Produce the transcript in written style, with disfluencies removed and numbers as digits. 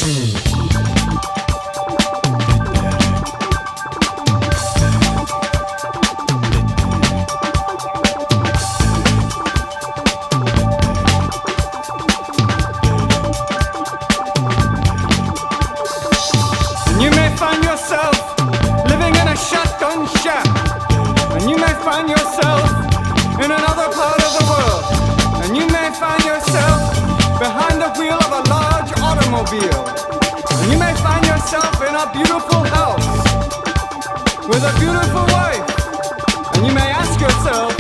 You may find yourself living in a shotgun shack, and you may find yourself in another part of the world, and you may find yourself behind the wheel of a large automobile, and you may find yourself in a beautiful house with a beautiful wife, and you may ask yourself,